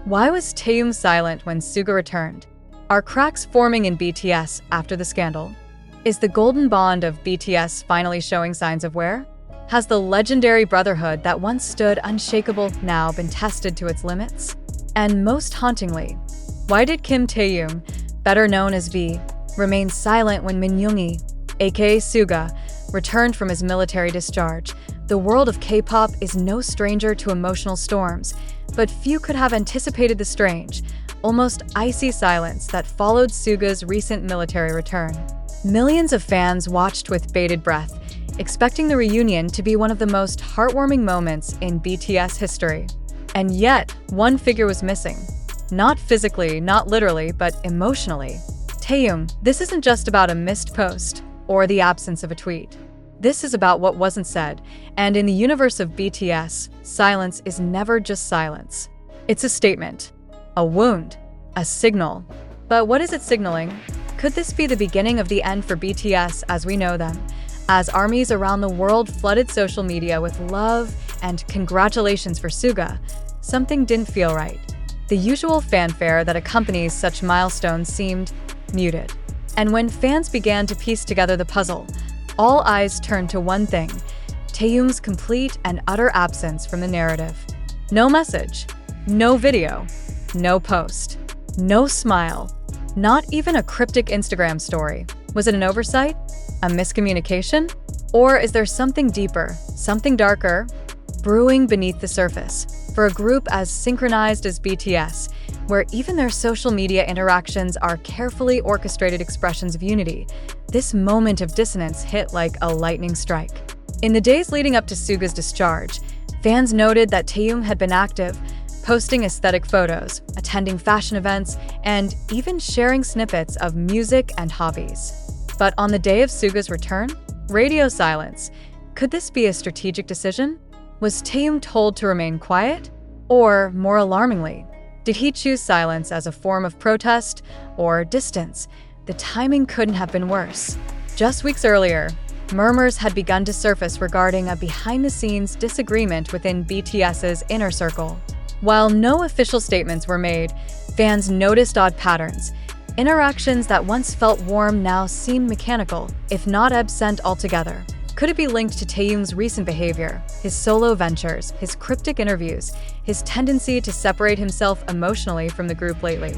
Why was Taehyung silent when Suga returned? Are cracks forming in BTS after the scandal? Is the golden bond of BTS finally showing signs of wear? Has the legendary brotherhood that once stood unshakable now been tested to its limits? And most hauntingly, why did Kim Taehyung, better known as V, remain silent when Min Yoongi, aka Suga, returned from his military discharge? The world of K-pop is no stranger to emotional storms, but few could have anticipated the strange, almost icy silence that followed Suga's recent military return. Millions of fans watched with bated breath, expecting the reunion to be one of the most heartwarming moments in BTS history. And yet, one figure was missing. Not physically, not literally, but emotionally. Taehyung, this isn't just about a missed post or the absence of a tweet. This is about what wasn't said, and in the universe of BTS, silence is never just silence. It's a statement, a wound, a signal. But what is it signaling? Could this be the beginning of the end for BTS as we know them? As armies around the world flooded social media with love and congratulations for Suga, something didn't feel right. The usual fanfare that accompanies such milestones seemed muted. And when fans began to piece together the puzzle, all eyes turned to one thing: Taehyung's complete and utter absence from the narrative. No message, no video, no post, no smile, not even a cryptic Instagram story. Was it an oversight? A miscommunication? Or is there something deeper, something darker, brewing beneath the surface? For a group as synchronized as BTS, where even their social media interactions are carefully orchestrated expressions of unity, this moment of dissonance hit like a lightning strike. In the days leading up to Suga's discharge, fans noted that Taehyung had been active, posting aesthetic photos, attending fashion events, and even sharing snippets of music and hobbies. But on the day of Suga's return, radio silence. Could this be a strategic decision? Was Taehyung told to remain quiet? Or, more alarmingly, did he choose silence as a form of protest or distance? The timing couldn't have been worse. Just weeks earlier, murmurs had begun to surface regarding a behind-the-scenes disagreement within BTS's inner circle. While no official statements were made, fans noticed odd patterns. Interactions that once felt warm now seemed mechanical, if not absent altogether. Could it be linked to Taehyung's recent behavior, his solo ventures, his cryptic interviews, his tendency to separate himself emotionally from the group lately?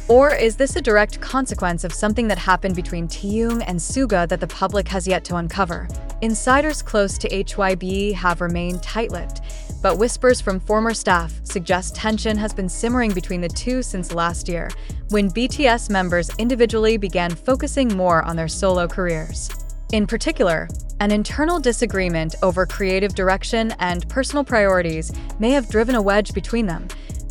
Or is this a direct consequence of something that happened between Taehyung and Suga that the public has yet to uncover? Insiders close to HYB have remained tight-lipped, but whispers from former staff suggest tension has been simmering between the two since last year, when BTS members individually began focusing more on their solo careers. In particular, an internal disagreement over creative direction and personal priorities may have driven a wedge between them.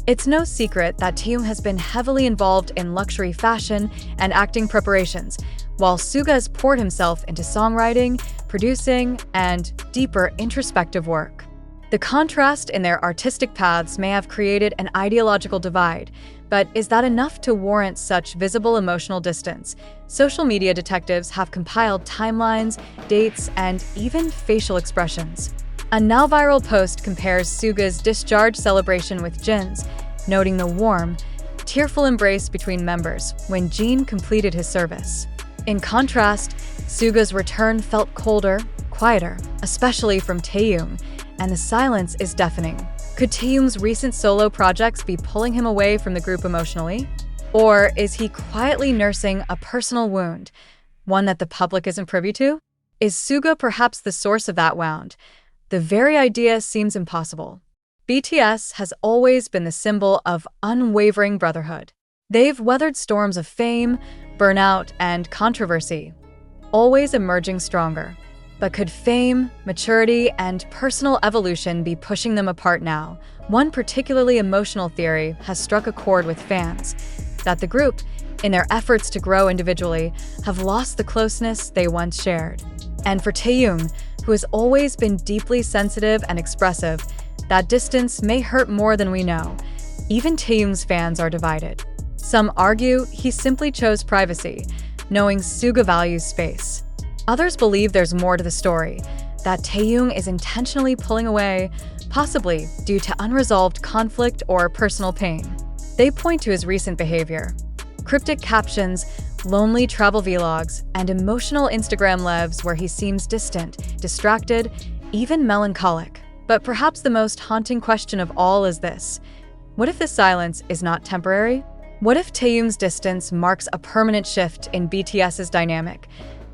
It's no secret that Taehyung has been heavily involved in luxury fashion and acting preparations, while Suga has poured himself into songwriting, producing, and deeper introspective work. The contrast in their artistic paths may have created an ideological divide, but is that enough to warrant such visible emotional distance? Social media detectives have compiled timelines, dates, and even facial expressions. A now viral post compares Suga's discharge celebration with Jin's, noting the warm, tearful embrace between members when Jin completed his service. In contrast, Suga's return felt colder, quieter, especially from Taehyung, and the silence is deafening. Could Taehyung's recent solo projects be pulling him away from the group emotionally? Or is he quietly nursing a personal wound, one that the public isn't privy to? Is Suga perhaps the source of that wound? The very idea seems impossible. BTS has always been the symbol of unwavering brotherhood. They've weathered storms of fame, burnout, and controversy, always emerging stronger. But could fame, maturity, and personal evolution be pushing them apart now? One particularly emotional theory has struck a chord with fans, that the group, in their efforts to grow individually, have lost the closeness they once shared. And for Taehyung, who has always been deeply sensitive and expressive, that distance may hurt more than we know. Even Taehyung's fans are divided. Some argue he simply chose privacy, knowing Suga values space. Others believe there's more to the story, that Taehyung is intentionally pulling away, possibly due to unresolved conflict or personal pain. They point to his recent behavior. Cryptic captions, lonely travel vlogs, and emotional Instagram lives where he seems distant, distracted, even melancholic. But perhaps the most haunting question of all is this: what if this silence is not temporary? What if Taehyung's distance marks a permanent shift in BTS's dynamic?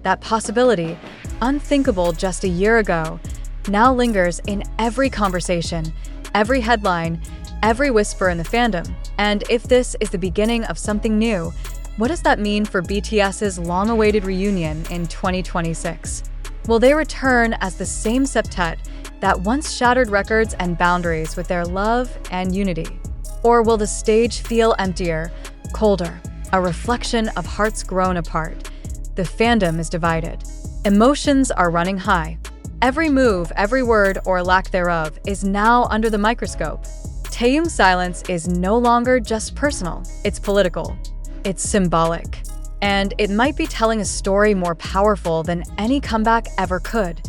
That possibility, unthinkable just a year ago, now lingers in every conversation, every headline, every whisper in the fandom. And if this is the beginning of something new, what does that mean for BTS's long-awaited reunion in 2026? Will they return as the same septet that once shattered records and boundaries with their love and unity? Or will the stage feel emptier, colder, a reflection of hearts grown apart? The fandom is divided. Emotions are running high. Every move, every word, or lack thereof is now under the microscope. Taehyung's silence is no longer just personal, it's political. It's symbolic. And it might be telling a story more powerful than any comeback ever could.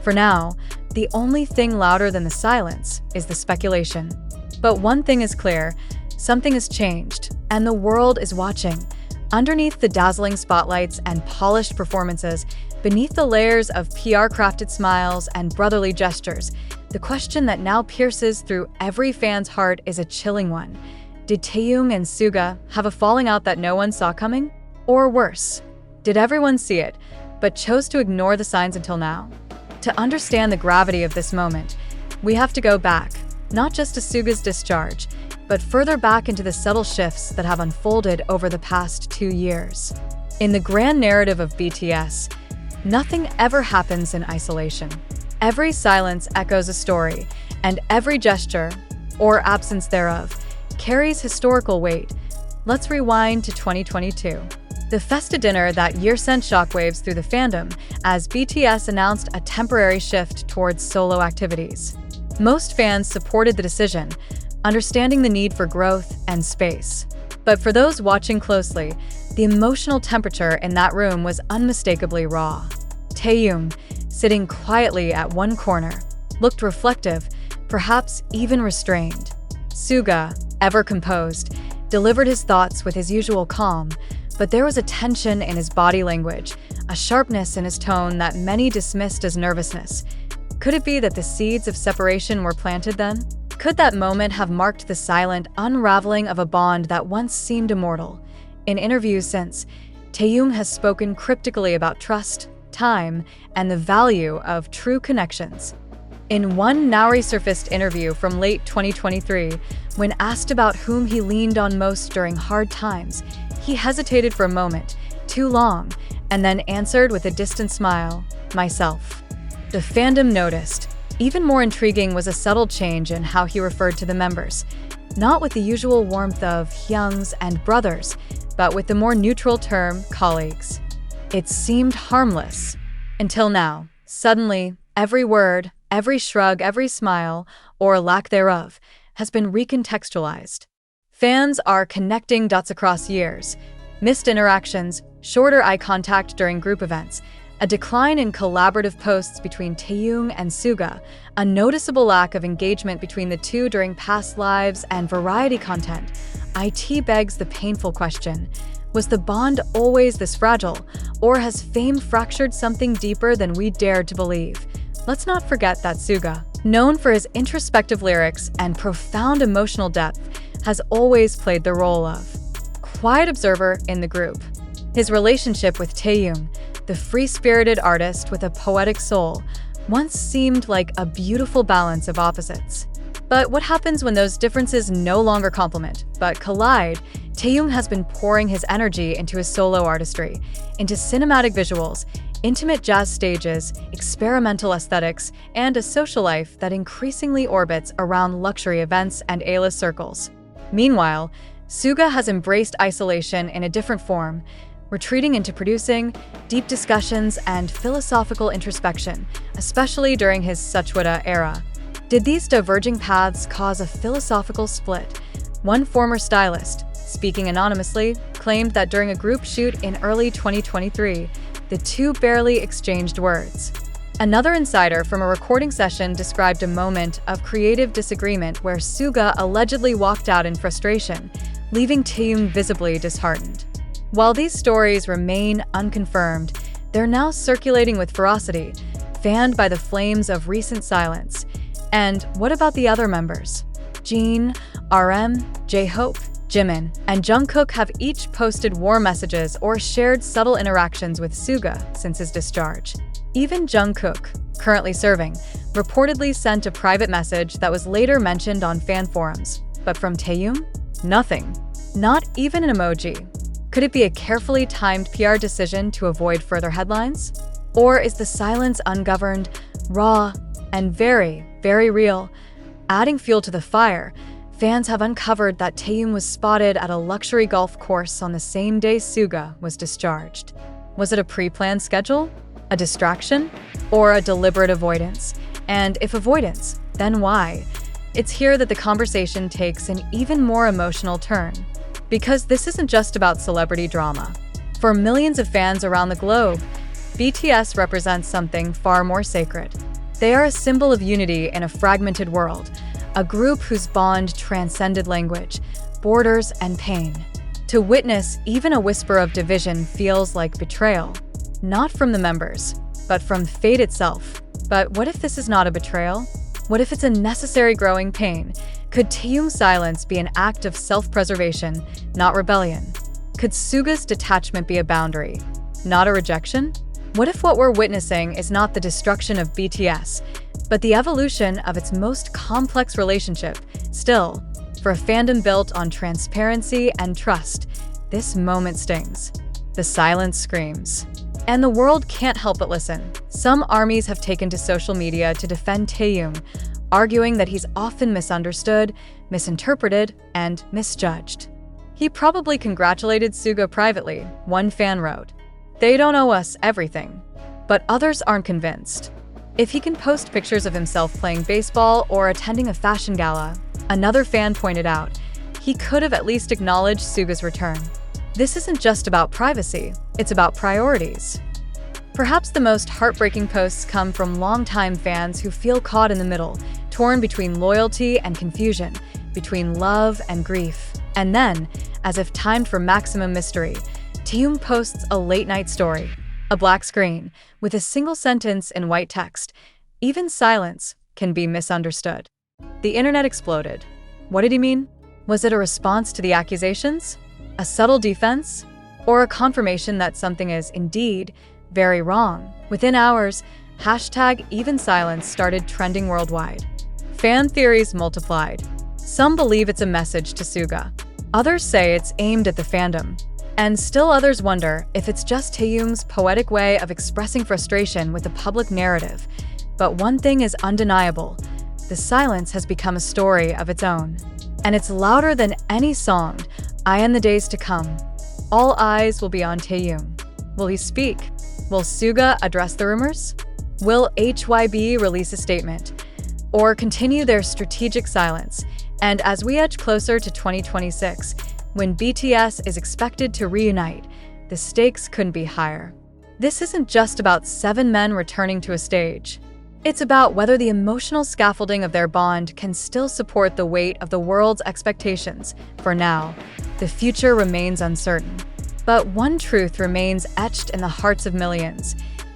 For now, the only thing louder than the silence is the speculation. But one thing is clear, something has changed, and the world is watching. Underneath the dazzling spotlights and polished performances, beneath the layers of PR-crafted smiles and brotherly gestures, the question that now pierces through every fan's heart is a chilling one. Did Taehyung and Suga have a falling out that no one saw coming? Or worse, did everyone see it, but chose to ignore the signs until now? To understand the gravity of this moment, we have to go back, not just to Suga's discharge, but further back into the subtle shifts that have unfolded over the past 2 years. In the grand narrative of BTS, nothing ever happens in isolation. Every silence echoes a story, and every gesture, or absence thereof, carries historical weight. Let's rewind to 2022. The festa dinner that year sent shockwaves through the fandom as BTS announced a temporary shift towards solo activities. Most fans supported the decision, understanding the need for growth and space. But for those watching closely, the emotional temperature in that room was unmistakably raw. Taehyung, sitting quietly at one corner, looked reflective, perhaps even restrained. Suga, ever composed, delivered his thoughts with his usual calm, but there was a tension in his body language, a sharpness in his tone that many dismissed as nervousness. Could it be that the seeds of separation were planted then? Could that moment have marked the silent unraveling of a bond that once seemed immortal? In interviews since, Taehyung has spoken cryptically about trust, time, and the value of true connections. In one now resurfaced interview from late 2023, when asked about whom he leaned on most during hard times, he hesitated for a moment, too long, and then answered with a distant smile, "Myself." The fandom noticed. Even more intriguing was a subtle change in how he referred to the members, not with the usual warmth of hyungs and brothers, but with the more neutral term colleagues. It seemed harmless. Until now, suddenly, every word, every shrug, every smile, or lack thereof, has been recontextualized. Fans are connecting dots across years, missed interactions, shorter eye contact during group events, a decline in collaborative posts between Taehyung and Suga, a noticeable lack of engagement between the two during past lives and variety content. IT begs the painful question: was the bond always this fragile, or has fame fractured something deeper than we dared to believe? Let's not forget that Suga, known for his introspective lyrics and profound emotional depth, has always played the role of quiet observer in the group. His relationship with Taehyung, the free-spirited artist with a poetic soul, once seemed like a beautiful balance of opposites. But what happens when those differences no longer complement, but collide? Taehyung has been pouring his energy into his solo artistry, into cinematic visuals, intimate jazz stages, experimental aesthetics, and a social life that increasingly orbits around luxury events and A-list circles. Meanwhile, Suga has embraced isolation in a different form, retreating into producing, deep discussions, and philosophical introspection, especially during his Suchwada era. Did these diverging paths cause a philosophical split? One former stylist, speaking anonymously, claimed that during a group shoot in early 2023, the two barely exchanged words. Another insider from a recording session described a moment of creative disagreement where Suga allegedly walked out in frustration, leaving Taehyung visibly disheartened. While these stories remain unconfirmed, they're now circulating with ferocity, fanned by the flames of recent silence. And what about the other members? Jin, RM, jhope, Jimin, and Jungkook have each posted war messages or shared subtle interactions with Suga since his discharge. Even Jungkook, currently serving, reportedly sent a private message that was later mentioned on fan forums. But from Taehyung? Nothing. Not even an emoji. Could it be a carefully timed PR decision to avoid further headlines? Or is the silence ungoverned, raw, and very, very real? Adding fuel to the fire, fans have uncovered that Taehyung was spotted at a luxury golf course on the same day Suga was discharged. Was it a pre-planned schedule? A distraction? Or a deliberate avoidance? And if avoidance, then why? It's here that the conversation takes an even more emotional turn. Because this isn't just about celebrity drama. For millions of fans around the globe, BTS represents something far more sacred. They are a symbol of unity in a fragmented world, a group whose bond transcended language, borders, and pain. To witness even a whisper of division feels like betrayal, not from the members, but from fate itself. But what if this is not a betrayal? What if it's a necessary growing pain? Could Taehyung's silence be an act of self-preservation, not rebellion? Could Suga's detachment be a boundary, not a rejection? What if what we're witnessing is not the destruction of BTS, but the evolution of its most complex relationship? Still, for a fandom built on transparency and trust, this moment stings. The silence screams. And the world can't help but listen. Some armies have taken to social media to defend Taehyung, arguing that he's often misunderstood, misinterpreted, and misjudged. He probably congratulated Suga privately, one fan wrote. They don't owe us everything. But others aren't convinced. If he can post pictures of himself playing baseball or attending a fashion gala, another fan pointed out, he could have at least acknowledged Suga's return. This isn't just about privacy, it's about priorities. Perhaps the most heartbreaking posts come from longtime fans who feel caught in the middle, torn between loyalty and confusion, between love and grief. And then, as if timed for maximum mystery, Taehyung posts a late-night story, a black screen, with a single sentence in white text. Even silence can be misunderstood. The internet exploded. What did he mean? Was it a response to the accusations? A subtle defense? Or a confirmation that something is, indeed, very wrong? Within hours, #EvenSilence started trending worldwide. Fan theories multiplied. Some believe it's a message to Suga. Others say it's aimed at the fandom. And still others wonder if it's just Taehyung's poetic way of expressing frustration with the public narrative. But one thing is undeniable. The silence has become a story of its own. And it's louder than any song, in the days to come. All eyes will be on Taehyung. Will he speak? Will Suga address the rumors? Will HYB release a statement? Or continue their strategic silence? And as we edge closer to 2026, when BTS is expected to reunite, the stakes couldn't be higher. This isn't just about 7 men returning to a stage. It's about whether the emotional scaffolding of their bond can still support the weight of the world's expectations. For now, the future remains uncertain. But one truth remains etched in the hearts of millions.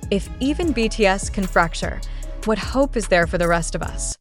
If even BTS can fracture, what hope is there for the rest of us?